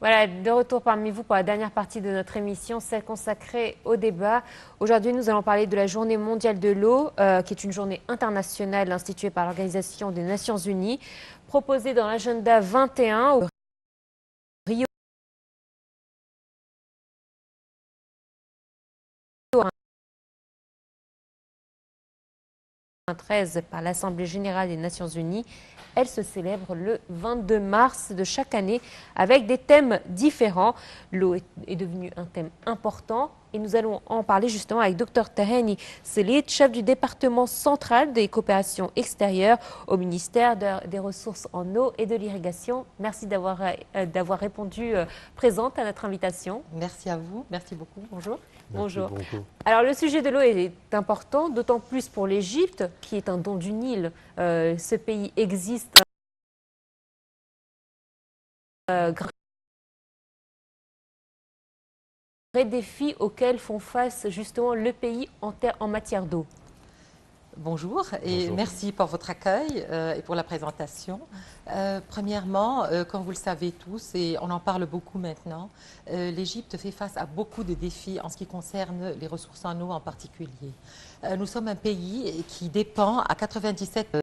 Voilà, de retour parmi vous pour la dernière partie de notre émission, celle consacrée au débat. Aujourd'hui, nous allons parler de la Journée mondiale de l'eau, qui est une journée internationale instituée par l'Organisation des Nations Unies, proposée dans l'agenda 21 au Rio 13 par l'Assemblée générale des Nations Unies. Elle se célèbre le 22 mars de chaque année avec des thèmes différents. L'eau est devenue un thème important et nous allons en parler justement avec Dr Tahani Selit, chef du département central des coopérations extérieures au ministère des Ressources en eau et de l'irrigation. Merci d'avoir répondu présente à notre invitation. Merci à vous, merci beaucoup, bonjour. Bonjour. Merci, bonjour. Alors le sujet de l'eau est important, d'autant plus pour l'Égypte, qui est un don du Nil. Ce pays existe grâce aux vrais défis auxquels font face justement le pays en matière d'eau. Bonjour et Bonjour. merci pour votre accueil et pour la présentation. Premièrement, comme vous le savez tous, et on en parle beaucoup maintenant, l'Égypte fait face à beaucoup de défis en ce qui concerne les ressources en eau en particulier. Nous sommes un pays qui dépend à 97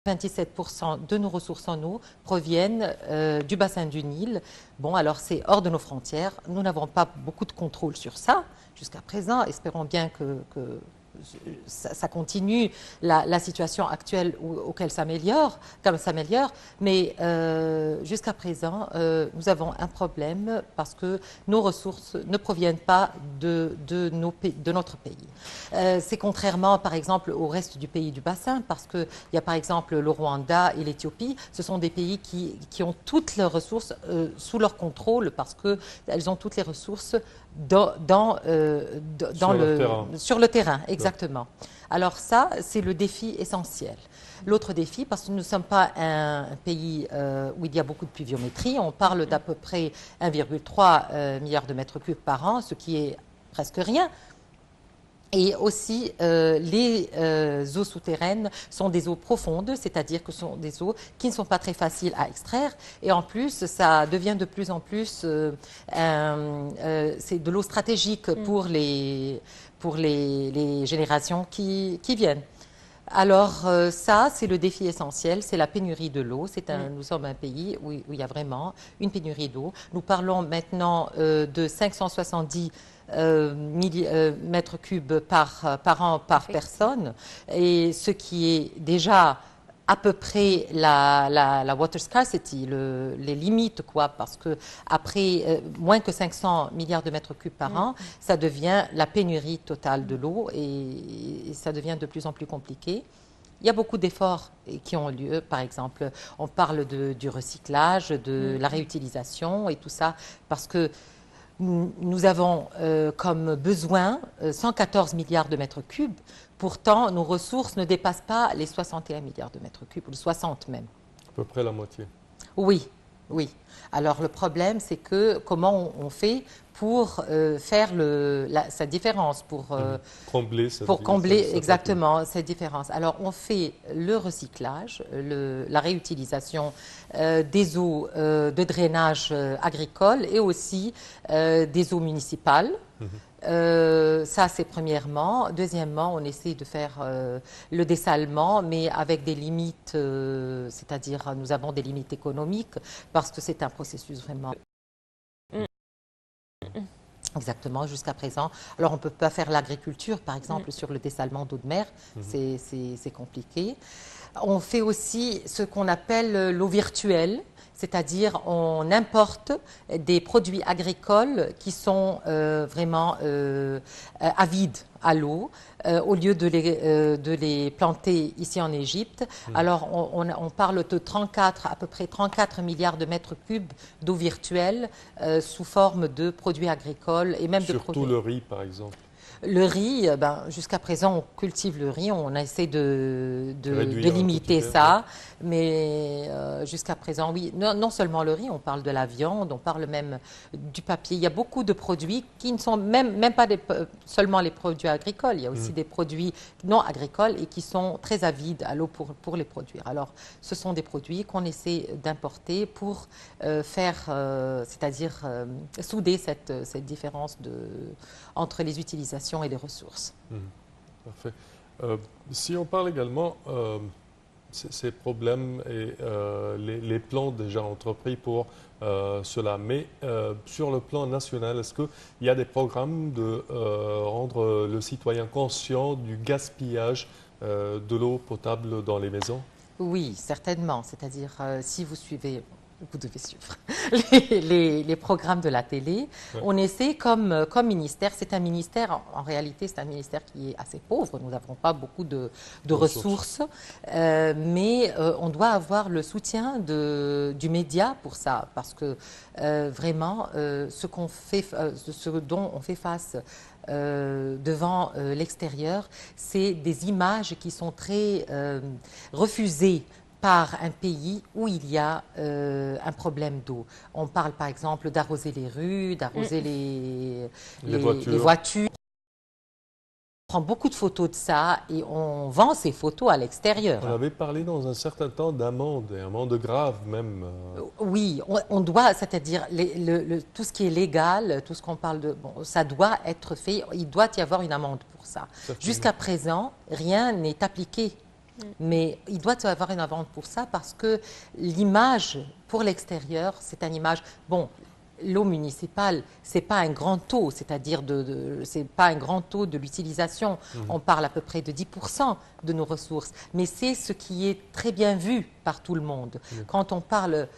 27% de nos ressources en eau proviennent du bassin du Nil. Bon, alors c'est hors de nos frontières. Nous n'avons pas beaucoup de contrôle sur ça jusqu'à présent. Espérons bien que ça continue la situation actuelle auquel s'améliore, mais jusqu'à présent, nous avons un problème parce que nos ressources ne proviennent pas de notre pays. C'est contrairement, par exemple, au reste du pays du bassin, parce qu'il y a, par exemple, le Rwanda et l'Éthiopie. Ce sont des pays qui ont toutes leurs ressources sous leur contrôle parce qu'elles ont toutes les ressources sur le terrain, exactement. Alors ça, c'est le défi essentiel. L'autre défi, parce que nous ne sommes pas un pays où il y a beaucoup de pluviométrie, on parle d'à peu près 1,3 milliard de mètres cubes par an, ce qui est presque rien. Et aussi, les eaux souterraines sont des eaux profondes, c'est-à-dire que ce sont des eaux qui ne sont pas très faciles à extraire. Et en plus, ça devient de plus en plus, c'est de l'eau stratégique pour les générations qui viennent. Alors ça, c'est le défi essentiel, c'est la pénurie de l'eau. Nous sommes un pays où il y a vraiment une pénurie d'eau. Nous parlons maintenant de 570 mètres cubes par an, par personne, et ce qui est déjà à peu près la water scarcity, les limites, quoi, parce que après moins que 500 milliards de mètres cubes par an, ça devient la pénurie totale de l'eau et ça devient de plus en plus compliqué. Il y a beaucoup d'efforts qui ont lieu, par exemple, on parle du recyclage, de la réutilisation et tout ça, parce que nous avons comme besoin 114 milliards de mètres cubes. Pourtant, nos ressources ne dépassent pas les 61 milliards de mètres cubes, ou 60 même. À peu près la moitié. Oui, oui. Alors le problème, c'est que comment on fait pour faire cette différence, pour combler exactement cette différence. Alors on fait le recyclage, la réutilisation des eaux de drainage agricole et aussi des eaux municipales. Ça, c'est premièrement. Deuxièmement, on essaie de faire le dessalement, mais avec des limites, c'est-à-dire nous avons des limites économiques parce que c'est un processus vraiment... Exactement, jusqu'à présent. Alors, on ne peut pas faire l'agriculture, par exemple, sur le dessalement d'eau de mer. C'est compliqué. On fait aussi ce qu'on appelle l'eau virtuelle, c'est-à-dire on importe des produits agricoles qui sont vraiment avides à l'eau, au lieu de les planter ici en Égypte. Alors on parle de à peu près 34 milliards de mètres cubes d'eau virtuelle sous forme de produits agricoles et même Surtout le riz, par exemple. Le riz, jusqu'à présent, on cultive le riz, on a essayé de Réduire un tout limiter petit peu, ça, mais jusqu'à présent, oui, non seulement le riz, on parle de la viande, on parle même du papier. Il y a beaucoup de produits qui ne sont même pas seulement les produits agricoles, il y a aussi des produits non agricoles et qui sont très avides à l'eau pour les produire. Alors, ce sont des produits qu'on essaie d'importer pour c'est-à-dire souder cette différence entre les utilisations et les ressources. Parfait. Si on parle également ces problèmes et les plans déjà entrepris pour cela, mais sur le plan national, est-ce qu'il y a des programmes de rendre le citoyen conscient du gaspillage de l'eau potable dans les maisons? Oui, certainement. C'est-à-dire, si vous suivez, vous devez suivre les programmes de la télé, Ouais. on essaie comme ministère, c'est un ministère, en réalité, c'est un ministère qui est assez pauvre, nous n'avons pas beaucoup de ressources, mais on doit avoir le soutien du média pour ça, parce que vraiment, ce dont on fait face devant l'extérieur, c'est des images qui sont très refusées par un pays où il y a un problème d'eau. On parle par exemple d'arroser les rues, d'arroser les voitures. On prend beaucoup de photos de ça et on vend ces photos à l'extérieur. On avait parlé dans un certain temps d'amende, et amende grave même. Oui, on doit, c'est-à-dire tout ce qui est légal, tout ce qu'on parle de, bon, ça doit être fait, il doit y avoir une amende pour ça. Jusqu'à présent, rien n'est appliqué. Mais il doit y avoir une amende pour ça parce que l'image pour l'extérieur, c'est une image, bon, l'eau municipale, c'est pas un grand taux, c'est-à-dire c'est pas un grand taux de l'utilisation. On parle à peu près de 10% de nos ressources, mais c'est ce qui est très bien vu par tout le monde. Quand on parle,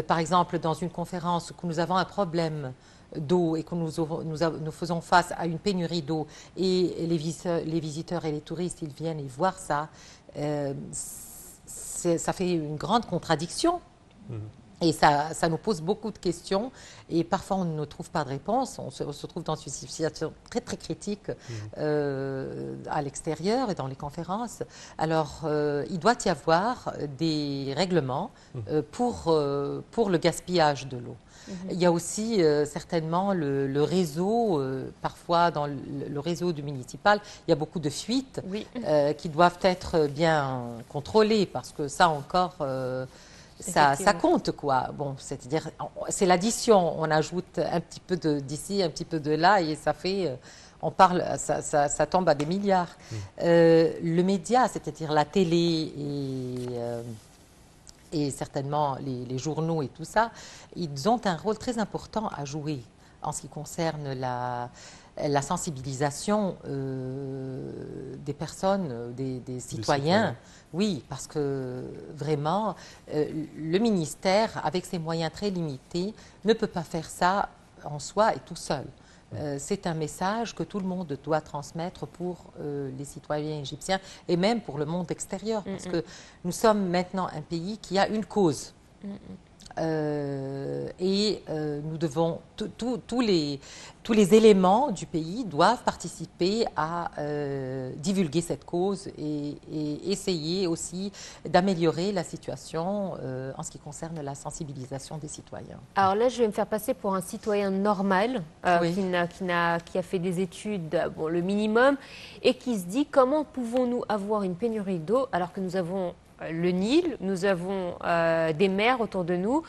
par exemple, dans une conférence que nous avons un problème d'eau et que nous faisons face à une pénurie d'eau et les visiteurs et les touristes, ils viennent et voir ça, ça fait une grande contradiction. Et ça nous pose beaucoup de questions et parfois on ne trouve pas de réponse. On se trouve dans une situation très très critique à l'extérieur et dans les conférences. Alors il doit y avoir des règlements pour le gaspillage de l'eau. Il y a aussi certainement le réseau, parfois dans le réseau du municipal, il y a beaucoup de fuites qui doivent être bien contrôlées parce que ça encore... Ça compte, quoi. Bon, c'est-à-dire, c'est l'addition. On ajoute un petit peu d'ici, un petit peu de là, et ça fait, on parle, ça tombe à des milliards. Le média, c'est-à-dire la télé et certainement les journaux et tout ça, ils ont un rôle très important à jouer en ce qui concerne la sensibilisation des personnes, des citoyens. Oui, parce que vraiment, le ministère, avec ses moyens très limités, ne peut pas faire ça en soi et tout seul. C'est un message que tout le monde doit transmettre pour les citoyens égyptiens et même pour le monde extérieur, parce que nous sommes maintenant un pays qui a une cause. Et nous devons, tous les éléments du pays doivent participer à divulguer cette cause et essayer aussi d'améliorer la situation en ce qui concerne la sensibilisation des citoyens. Alors là, je vais me faire passer pour un citoyen normal qui a fait des études, bon, le minimum, et qui se dit comment pouvons-nous avoir une pénurie d'eau alors que nous avons le Nil, nous avons des mers autour de nous.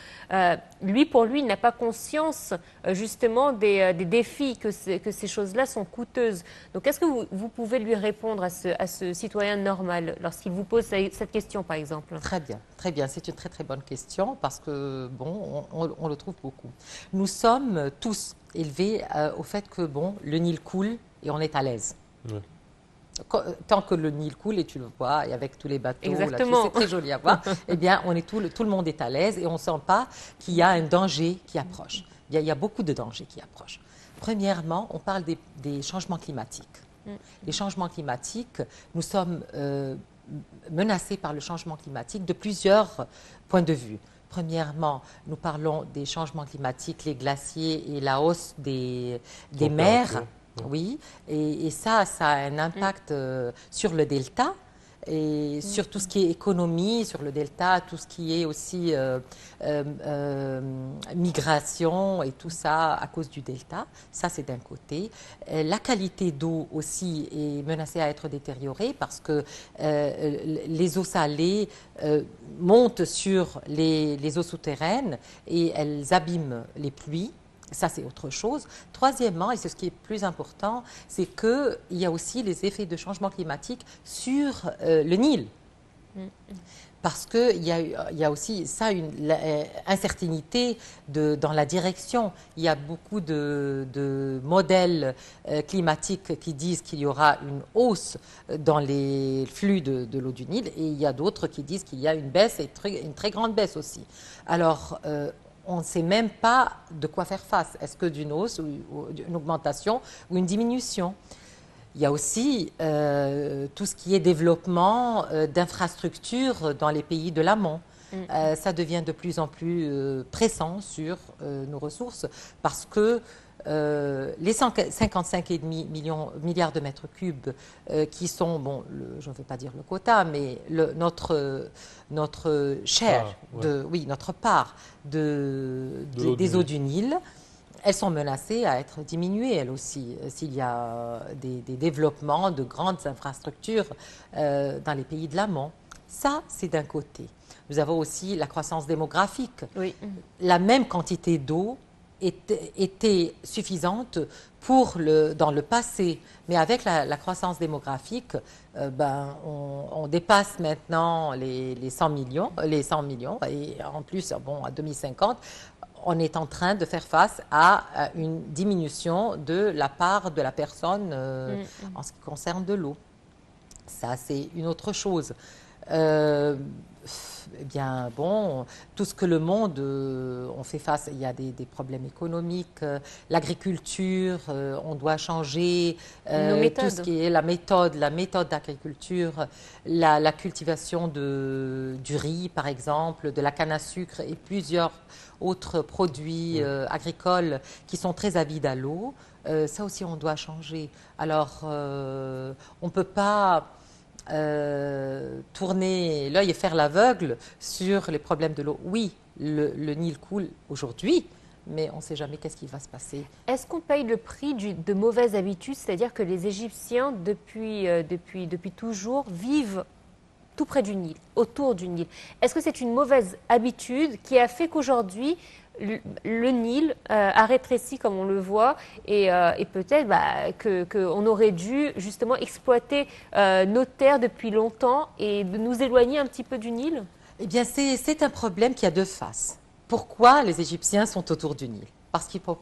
Pour lui, il n'a pas conscience justement des défis, que ces choses-là sont coûteuses. Donc, est-ce que vous pouvez lui répondre à ce citoyen normal lorsqu'il vous pose cette question, par exemple? Très bien, très bien. C'est une très très bonne question parce que, bon, on le trouve beaucoup. Nous sommes tous élevés au fait que, bon, le Nil coule et on est à l'aise. Oui. Tant que le Nil coule, et tu le vois, et avec tous les bateaux, c'est très joli à voir, eh bien, tout le monde est à l'aise et on ne sent pas qu'il y a un danger qui approche. Il y a beaucoup de dangers qui approchent. Premièrement, on parle des changements climatiques. Les changements climatiques, nous sommes menacés par le changement climatique de plusieurs points de vue. Premièrement, nous parlons des changements climatiques, les glaciers et la hausse des mers. Oui, et ça a un impact sur le delta et sur tout ce qui est économie, sur le delta, tout ce qui est aussi migration et tout ça à cause du delta. Ça, c'est d'un côté. La qualité d'eau aussi est menacée à être détériorée parce que les eaux salées montent sur les eaux souterraines et elles abîment les pluies. Ça, c'est autre chose. Troisièmement, et c'est ce qui est plus important, c'est qu'il y a aussi les effets de changement climatique sur le Nil. Parce qu'il y a aussi ça, une incertitude dans la direction. Il y a beaucoup de modèles climatiques qui disent qu'il y aura une hausse dans les flux de l'eau du Nil et il y a d'autres qui disent qu'il y a une baisse et une très grande baisse aussi. Alors, on ne sait même pas de quoi faire face. Est-ce que d'une hausse ou d'une augmentation ou une diminution? Il y a aussi tout ce qui est développement d'infrastructures dans les pays de l'amont. Ça devient de plus en plus pressant sur nos ressources parce que les 55,5 milliards de mètres cubes qui sont, bon, je ne veux pas dire le quota, mais notre share, notre part des eaux du Nil, elles sont menacées à être diminuées, elles aussi, s'il y a des développements de grandes infrastructures dans les pays de l'amont. Ça, c'est d'un côté. Nous avons aussi la croissance démographique. Oui. La même quantité d'eau était suffisante dans le passé. Mais avec la croissance démographique, on dépasse maintenant les 100 millions. Et en plus, bon, à 2050, on est en train de faire face à une diminution de la part de la personne en ce qui concerne de l'eau. Ça, c'est une autre chose. Eh bien, bon, tout ce que le monde, on fait face, il y a des problèmes économiques, l'agriculture, on doit changer tout ce qui est la méthode d'agriculture, la cultivation du riz, par exemple, de la canne à sucre et plusieurs autres produits agricoles qui sont très avides à l'eau. Ça aussi, on doit changer. Alors, on ne peut pas tourner l'œil et faire l'aveugle sur les problèmes de l'eau. Oui, le Nil coule aujourd'hui, mais on ne sait jamais qu'est-ce qui va se passer. Est-ce qu'on paye le prix de mauvaises habitudes, c'est-à-dire que les Égyptiens, depuis toujours, vivent tout près du Nil, autour du Nil? Est-ce que c'est une mauvaise habitude qui a fait qu'aujourd'hui, le Nil a rétréci comme on le voit et peut-être qu'on aurait dû justement exploiter nos terres depuis longtemps et de nous éloigner un petit peu du Nil? Eh bien, c'est un problème qui a deux faces. Pourquoi les Égyptiens sont autour du Nil? Parce qu'ils ne peuvent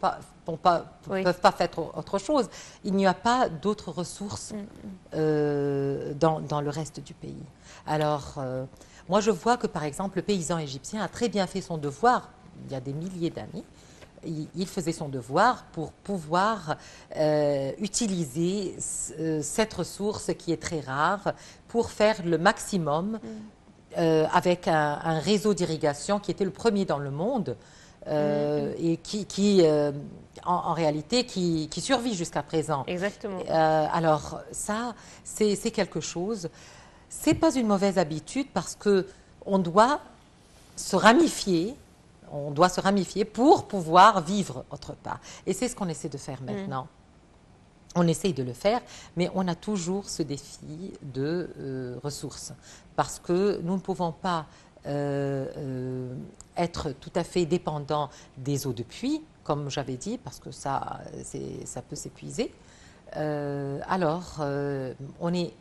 pas faire autre chose. Il n'y a pas d'autres ressources dans le reste du pays. Alors, moi, je vois que, par exemple, le paysan égyptien a très bien fait son devoir il y a des milliers d'années. Il faisait son devoir pour pouvoir utiliser cette ressource qui est très rare pour faire le maximum avec un réseau d'irrigation qui était le premier dans le monde et en réalité, qui survit jusqu'à présent. Exactement. Alors ça, c'est quelque chose. C'est pas une mauvaise habitude parce que on doit se ramifier. On doit se ramifier pour pouvoir vivre autre part. Et c'est ce qu'on essaie de faire maintenant. On essaye de le faire, mais on a toujours ce défi de ressources. Parce que nous ne pouvons pas être tout à fait dépendants des eaux de pluie, comme j'avais dit, parce que ça peut s'épuiser. Alors, on est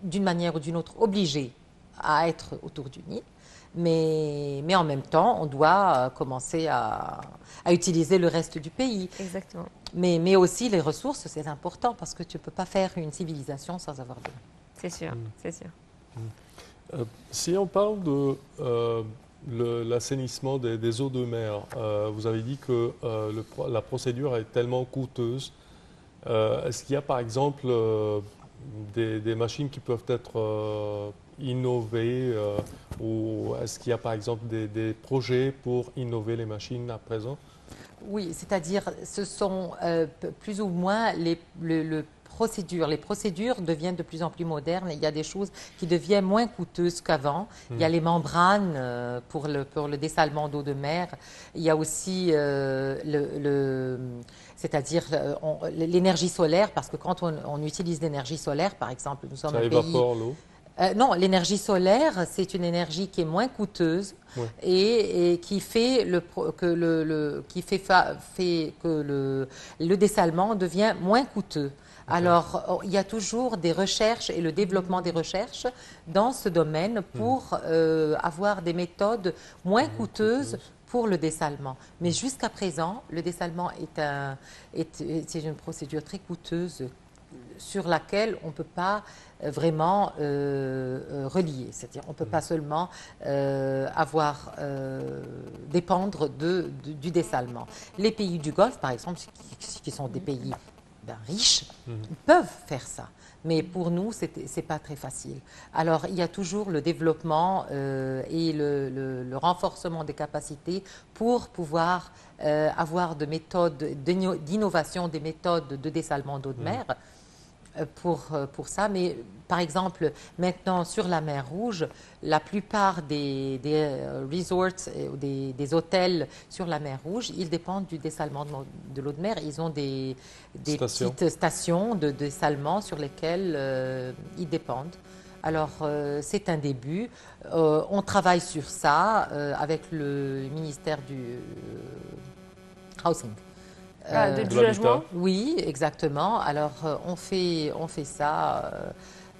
d'une manière ou d'une autre obligé à être autour du Nil. Mais en même temps, on doit commencer à utiliser le reste du pays. Exactement. Mais aussi les ressources, c'est important parce que tu ne peux pas faire une civilisation sans avoir d'eau. C'est sûr, c'est sûr. Si on parle de l'assainissement des eaux de mer, vous avez dit que la procédure est tellement coûteuse. Est-ce qu'il y a par exemple des machines qui peuvent être innover ou est-ce qu'il y a par exemple des projets pour innover les machines à présent? Oui, c'est-à-dire ce sont plus ou moins les procédures deviennent de plus en plus modernes et il y a des choses qui deviennent moins coûteuses qu'avant. Il y a les membranes pour le dessalement d'eau de mer. Il y a aussi c'est-à-dire l'énergie solaire, parce que quand on utilise l'énergie solaire, par exemple, nous sommes Ça un pays... évapore l'eau. Non, l'énergie solaire, c'est une énergie qui est moins coûteuse Oui. et qui fait, fait que le dessalement devient moins coûteux. Alors, il y a toujours des recherches et le développement des recherches dans ce domaine pour avoir des méthodes moins coûteuses pour le dessalement. Mais jusqu'à présent, le dessalement c'est une procédure très coûteuse sur laquelle on ne peut pas vraiment relier. C'est-à-dire on ne peut pas seulement dépendre du dessalement. Les pays du Golfe, par exemple, qui sont des pays riches, peuvent faire ça. Mais pour nous, ce n'est pas très facile. Alors, il y a toujours le développement et le renforcement des capacités pour pouvoir avoir de méthodes d'innovation, des méthodes de dessalement d'eau de mer pour ça. Mais par exemple, maintenant sur la mer Rouge, la plupart des resorts, des hôtels sur la mer Rouge, ils dépendent du dessalement de l'eau de mer. Ils ont des petites stations de dessalement sur lesquelles ils dépendent. Alors, c'est un début. On travaille sur ça avec le ministère du Housing. Du logement. Oui, exactement. Alors, on fait ça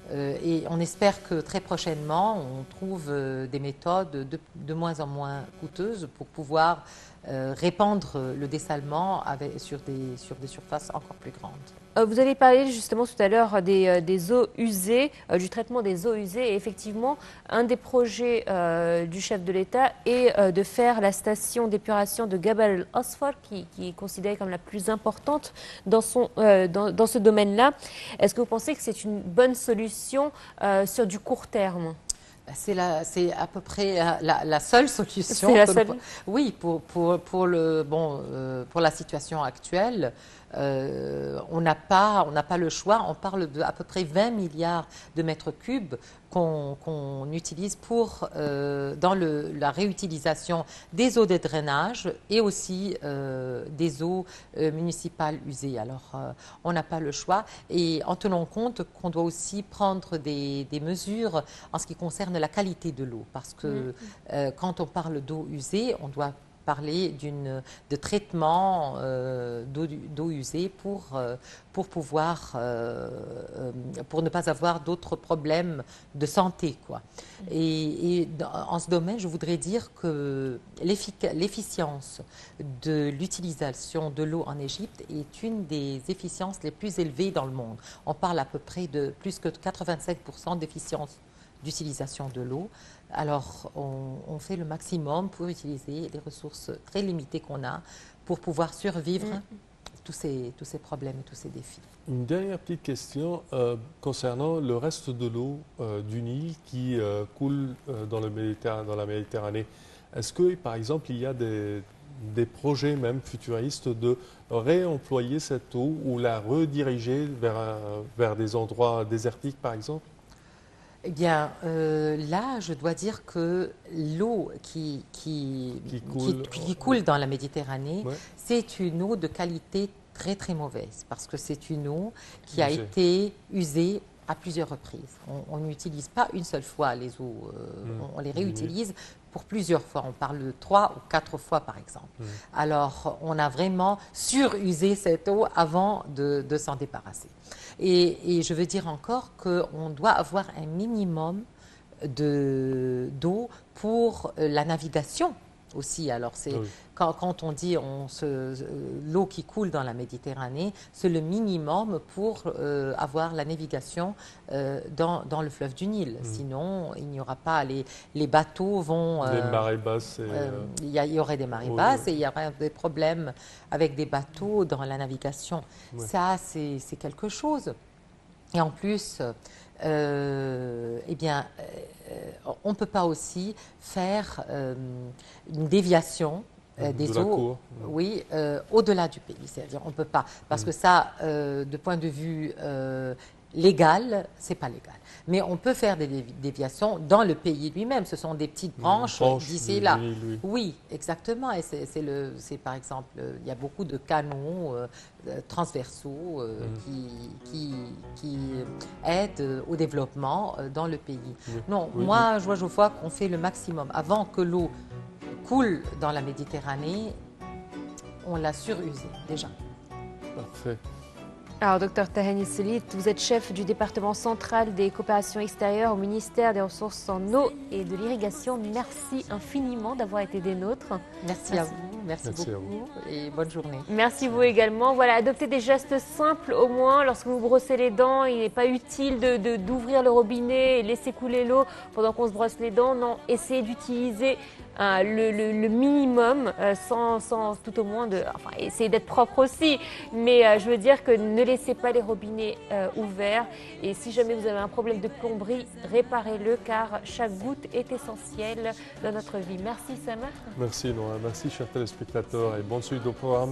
et on espère que très prochainement, on trouve des méthodes de moins en moins coûteuses pour pouvoir répandre le dessalement sur des surfaces encore plus grandes. Vous avez parlé justement tout à l'heure des eaux usées, du traitement des eaux usées. Et effectivement, un des projets du chef de l'État est de faire la station d'épuration de Gabal al-Asfar, qui est considérée comme la plus importante dans ce domaine-là. Est-ce que vous pensez que c'est une bonne solution sur du court terme ? C'est à peu près la seule solution. C'est la seule. Oui, pour la situation actuelle, on n'a pas le choix. On parle d'à peu près 20 milliards de mètres cubes qu'on utilise dans la réutilisation des eaux de drainage et aussi des eaux municipales usées. Alors, on n'a pas le choix. Et en tenant compte qu'on doit aussi prendre des mesures en ce qui concerne la qualité de l'eau. Parce que quand on parle d'eau usée, on doit parler de traitement d'eau usée pour pouvoir, pour ne pas avoir d'autres problèmes de santé, quoi. Et en ce domaine, je voudrais dire que l'efficience de l'utilisation de l'eau en Égypte est une des efficiences les plus élevées dans le monde. On parle à peu près de plus que 85% d'efficience d'utilisation de l'eau. Alors, on fait le maximum pour utiliser les ressources très limitées qu'on a pour pouvoir survivre tous ces problèmes et tous ces défis. Une dernière petite question concernant le reste de l'eau du Nil qui coule dans la Méditerranée. Est-ce que, par exemple, il y a des projets même futuristes de réemployer cette eau ou la rediriger vers des endroits désertiques, par exemple? Eh bien, là, je dois dire que l'eau qui coule dans la Méditerranée, c'est une eau de qualité très, très mauvaise, parce que c'est une eau qui a été usée à plusieurs reprises. On n'utilise pas une seule fois les eaux, on les réutilise pour plusieurs fois. On parle de 3 ou 4 fois, par exemple. Alors, on a vraiment surusé cette eau avant de s'en débarrasser. Et je veux dire encore qu'on doit avoir un minimum d'eau pour la navigation aussi. Alors, quand on dit l'eau qui coule dans la Méditerranée, c'est le minimum pour avoir la navigation dans le fleuve du Nil. Sinon, il n'y aura pas... Les bateaux vont... les marées basses. Il y aurait des marées basses et il y aurait des problèmes avec des bateaux dans la navigation. Ça, c'est quelque chose. Et en plus... on ne peut pas aussi faire une déviation des de la eaux, Cour. oui, au-delà du pays. C'est-à-dire, on ne peut pas, parce que ça, de point de vue légal, c'est pas légal. Mais on peut faire des déviations dans le pays lui-même. Ce sont des petites branches d'ici et là. Oui, exactement. Et c'est par exemple, il y a beaucoup de canaux transversaux qui aident au développement dans le pays. Non, moi, je vois qu'on fait le maximum. Avant que l'eau coule dans la Méditerranée, on l'a surusée déjà. Parfait. Alors, docteur Tahani Selit, vous êtes chef du département central des coopérations extérieures au ministère des Ressources en eau et de l'irrigation. Merci infiniment d'avoir été des nôtres. Merci à vous, merci beaucoup et bonne journée. Merci vous également. Voilà, adoptez des gestes simples au moins. Lorsque vous brossez les dents, il n'est pas utile d'ouvrir le robinet et laisser couler l'eau pendant qu'on se brosse les dents. Non, essayez d'utiliser le minimum sans tout au moins essayez d'être propre aussi. Mais je veux dire que ne laissez pas les robinets ouverts. Et si jamais vous avez un problème de plomberie, réparez-le car chaque goutte est essentielle dans notre vie. Merci Samar. Merci Noah, merci chers téléspectateurs et bonne suite au programme.